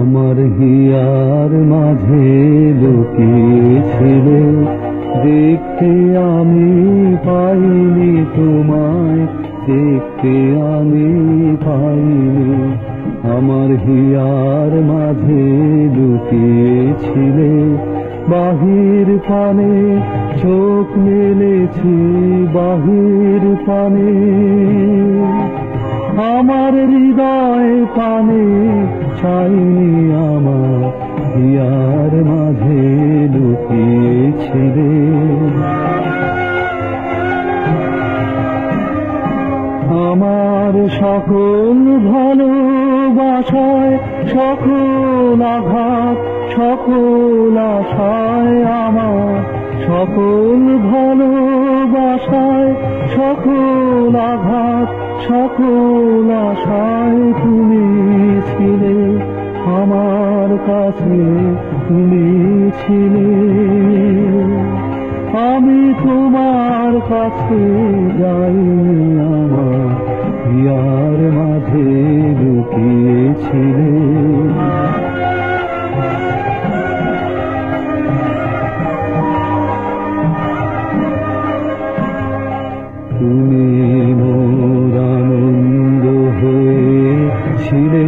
আমার হিয়ার মাঝে লুকিয়েছিলে, দেখতে আমি পাইনি তোমায়, দেখতে আমি পাইনি। আমার হিয়ার মাঝে লুকিয়েছিলে, বাহির পানে চোখ মেলেছি, বাহির পানে আমার হৃদয় পানে চাইনি। আমার হিয়ার মাঝে লুকিয়েছিলে। আমার সকল ভালোবাসায়, সকল আঘাত, সকল আশায়, আমার সকল ভালোবাসায়, সকল আঘাত, সকল আশায় তুমি ছিলে, আমার কাছে তুমি ছিলে। আমি তোমার কাছে যাইনি, আমার হিয়ার মাঝে লুকিয়েছিলে। তুমি মোর আনন্দ হয়েছিলে,